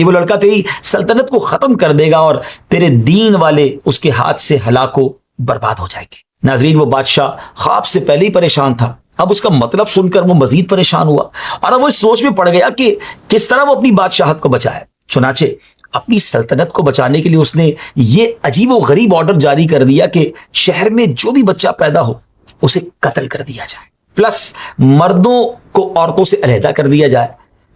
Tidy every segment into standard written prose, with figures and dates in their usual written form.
وہ لڑکا تیری سلطنت کو ختم کر دے گا اور تیرے دین والے اس کے ہاتھ سے ہلاک و برباد ہو جائیں گے۔ ناظرین، وہ بادشاہ خواب سے پہلے ہی پریشان تھا، اب اس کا مطلب سن کر وہ مزید پریشان ہوا اور اب وہ اس سوچ میں پڑ گیا کہ کس طرح وہ اپنی بادشاہت کو بچائے۔ چنانچہ اپنی سلطنت کو بچانے کے لیے اس نے یہ عجیب و غریب آرڈر جاری کر دیا کہ شہر میں جو بھی بچہ پیدا ہو اسے قتل کر دیا جائے، پلس مردوں کو عورتوں سے علیحدہ کر دیا جائے۔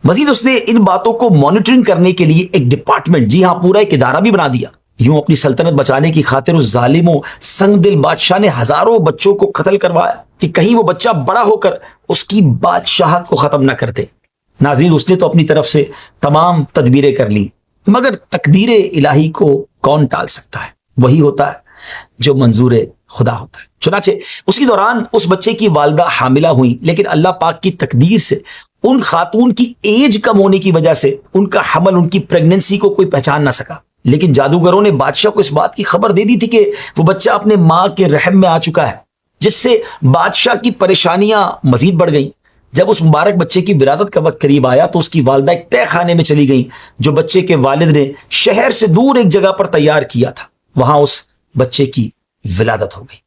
مزید اس نے ان باتوں کو مانیٹرنگ کرنے کے لیے ایک ڈپارٹمنٹ، جی ہاں پورا ایک ادارہ بھی بنا دیا۔ یوں اپنی سلطنت بچانے کی خاطر اس ظالم و سنگ دل بادشاہ نے ہزاروں بچوں کو قتل کروایا کہ کہیں وہ بچہ بڑا ہو کر اس کی بادشاہت کو ختم نہ کر دے۔ ناظرین، اس نے تو اپنی طرف سے تمام تدبیریں کر لی، مگر تقدیر الہی کو کون ٹال سکتا ہے؟ وہی ہوتا ہے جو منظور خدا ہوتا ہے۔ چنانچہ اسی دوران اس بچے کی والدہ حاملہ ہوئی، لیکن اللہ پاک کی تقدیر سے ان خاتون کی ایج کم ہونے کی وجہ سے ان کا حمل، ان کی پریگننسی کو کوئی پہچان نہ سکا۔ لیکن جادوگروں نے بادشاہ کو اس بات کی خبر دے دی تھی کہ وہ بچہ اپنے ماں کے رحم میں آ چکا ہے، جس سے بادشاہ کی پریشانیاں مزید بڑھ گئیں۔ جب اس مبارک بچے کی ولادت کا وقت قریب آیا تو اس کی والدہ ایک تہہ خانے میں چلی گئی جو بچے کے والد نے شہر سے دور ایک جگہ پر تیار کیا تھا۔ وہاں اس بچے کی ولادت ہو گئی۔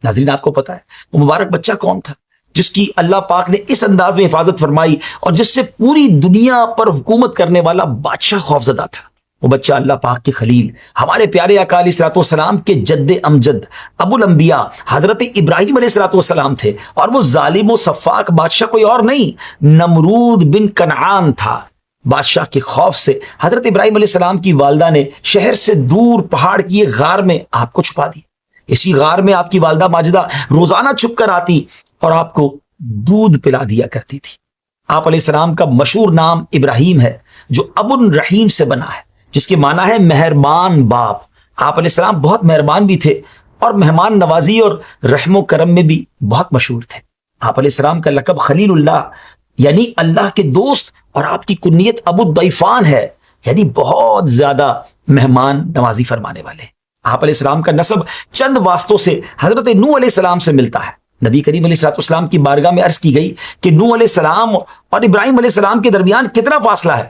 ناظرین، آپ کو پتا ہے وہ مبارک بچہ کون تھا جس کی اللہ پاک نے اس انداز میں حفاظت فرمائی اور جس سے پوری دنیا پر حکومت کرنے والا بادشاہ خوفزدہ تھا؟ وہ بچہ اللہ پاک کے خلیل، ہمارے پیارے آقا علیہ الصلوۃ والسلام کے جد امجد ابو الانبیاء حضرت ابراہیم علیہ الصلوۃ والسلام تھے، اور وہ ظالم و سفاک بادشاہ کوئی اور نہیں، نمرود بن کنعان تھا۔ بادشاہ کے خوف سے حضرت ابراہیم علیہ السلام کی والدہ نے شہر سے دور پہاڑ کی ایک غار میں آپ کو چھپا دیا۔ اسی غار میں آپ کی والدہ ماجدہ روزانہ چھپ کر آتی اور آپ کو دودھ پلا دیا کرتی تھی۔ آپ علیہ السلام کا مشہور نام ابراہیم ہے جو ابو الرحیم سے بنا ہے، جس کے معنی ہے مہربان باپ۔ آپ علیہ السلام بہت مہربان بھی تھے اور مہمان نوازی اور رحم و کرم میں بھی بہت مشہور تھے۔ آپ علیہ السلام کا لقب خلیل اللہ یعنی اللہ کے دوست، اور آپ کی کنیت ابو الضیفان ہے یعنی بہت زیادہ مہمان نوازی فرمانے والے۔ آپ علیہ السلام کا نسب چند واسطوں سے حضرت نوح علیہ السلام سے ملتا ہے۔ نبی کریم علیہ الصلوۃ والسلام کی بارگاہ میں عرض کی گئی کہ نوح علیہ السلام اور ابراہیم علیہ السلام کے درمیان کتنا فاصلہ ہے؟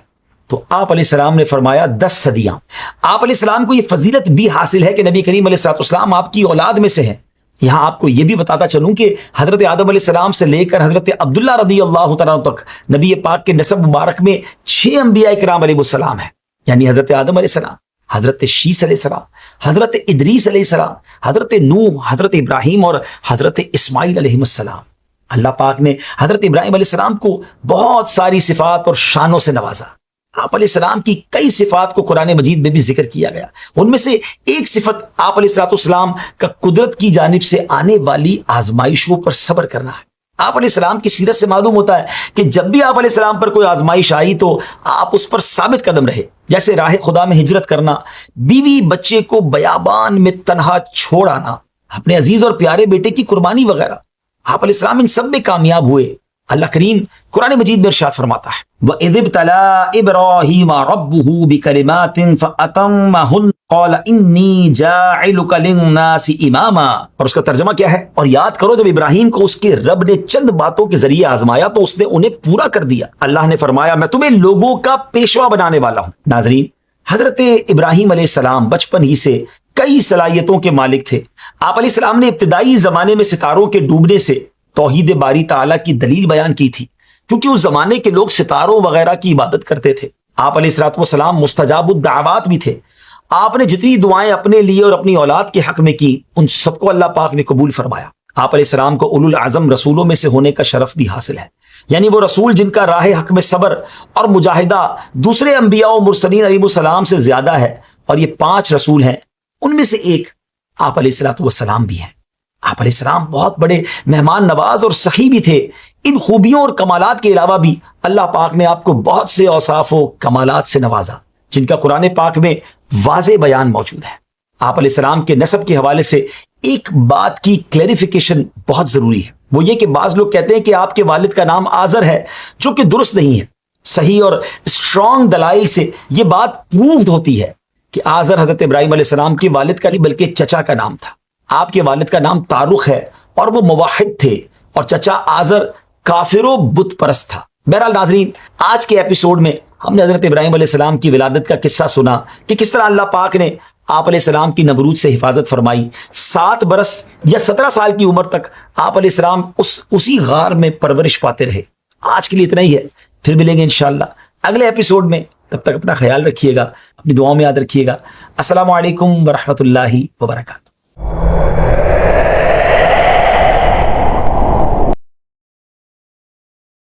تو آپ علیہ السلام نے فرمایا 10 صدیاں۔ آپ علیہ السلام کو یہ فضیلت بھی حاصل ہے کہ نبی کریم علیہ الصلوۃ والسلام آپ کی اولاد میں سے ہیں۔ یہاں آپ کو یہ بھی بتاتا چلوں کہ حضرت آدم علیہ السلام سے لے کر حضرت عبداللہ رضی اللہ تعالیٰ تک نبی پاک کے نسب مبارک میں 6 انبیاء کرام علیہ السلام ہیں، یعنی حضرت آدم علیہ السلام، حضرت شیس علیہ السلام، حضرت ادریس علیہ السلام، حضرت نوح، حضرت ابراہیم اور حضرت اسماعیل علیہ السلام۔ اللہ پاک نے حضرت ابراہیم علیہ السلام کو بہت ساری صفات اور شانوں سے نوازا۔ آپ علیہ السلام کی کئی صفات کو قرآن مجید میں بھی ذکر کیا گیا۔ ان میں سے ایک صفت آپ علیہ الصلوۃ والسلام کا قدرت کی جانب سے آنے والی آزمائشوں پر صبر کرنا ہے۔ آپ علیہ السلام کی سیرت سے معلوم ہوتا ہے کہ جب بھی آپ علیہ السلام پر کوئی آزمائش آئی تو آپ اس پر ثابت قدم رہے، جیسے راہ خدا میں ہجرت کرنا، بیوی بچے کو بیابان میں تنہا چھوڑ آنا، اپنے عزیز اور پیارے بیٹے کی قربانی وغیرہ۔ آپ علیہ السلام ان سب میں کامیاب ہوئے۔ اللہ کریم قرآن مجید میں ارشاد فرماتا ہے وَإِذِ ابْتَلَىٰ إِبْرَاهِيمَ رَبُّهُ بِكَلِمَاتٍ فَأَتَمَّهُنَّ قَالَ إِنِّي جَاعِلُكَ لِلنَّاسِ إِمَامًا۔ اور اس کا ترجمہ کیا ہے؟ اور یاد کرو جب ابراہیم کو اس کے رب نے چند باتوں کے ذریعے آزمایا تو اس نے انہیں پورا کر دیا۔ اللہ نے فرمایا میں تمہیں لوگوں کا پیشوا بنانے والا ہوں۔ ناظرین، حضرت ابراہیم علیہ السلام بچپن ہی سے کئی صلاحیتوں کے مالک تھے۔ آپ علیہ السلام نے ابتدائی زمانے میں ستاروں کے ڈوبنے سے توحید باری تعالیٰ کی دلیل بیان کی تھی، کیونکہ اس زمانے کے لوگ ستاروں وغیرہ کی عبادت کرتے تھے۔ آپ علیہ الصلوۃ والسلام مستجاب الدعوات بھی تھے۔ آپ نے جتنی دعائیں اپنے لیے اور اپنی اولاد کے حق میں کی ان سب کو اللہ پاک نے قبول فرمایا۔ آپ علیہ السلام کو اولو العزم رسولوں میں سے ہونے کا شرف بھی حاصل ہے، یعنی وہ رسول جن کا راہ حق میں صبر اور مجاہدہ دوسرے انبیاء و مرسلین علیہ السلام سے زیادہ ہے، اور یہ 5 رسول ہیں، ان میں سے ایک آپ علیہ الصلوۃ والسلام بھی ہیں۔ آپ علیہ السلام بہت بڑے مہمان نواز اور سخی بھی تھے۔ ان خوبیوں اور کمالات کے علاوہ بھی اللہ پاک نے آپ کو بہت سے اوصاف و کمالات سے نوازا جن کا قرآن پاک میں واضح بیان موجود ہے۔ آپ علیہ السلام کے نسب کے حوالے سے ایک بات کی کلیریفیکیشن بہت ضروری ہے، وہ یہ کہ بعض لوگ کہتے ہیں کہ آپ کے والد کا نام آزر ہے، جو کہ درست نہیں ہے۔ صحیح اور اسٹرانگ دلائل سے یہ بات پروفڈ ہوتی ہے کہ آزر حضرت ابراہیم علیہ السلام کے والد کا نہیں بلکہ چچا کا نام تھا۔ آپ کے والد کا نام تارخ ہے اور وہ موحد تھے، اور چچا آزر کافر و بت پرست تھا۔ بہرحال ناظرین، آج کے ایپیسوڈ میں ہم نے حضرت ابراہیم علیہ السلام کی ولادت کا قصہ سنا کہ کس طرح اللہ پاک نے آپ علیہ السلام کی نمرود سے حفاظت فرمائی. 7 برس یا 17 سال کی عمر تک آپ علیہ السلام اسی غار میں پرورش پاتے رہے. آج کے لیے اتنا ہی ہے، پھر ملیں گے انشاءاللہ اگلے ایپیسوڈ میں. تب تک اپنا خیال رکھیے گا، اپنی دعاؤں میں یاد رکھیے گا. السلام علیکم ورحمۃ اللہ وبرکاتہ.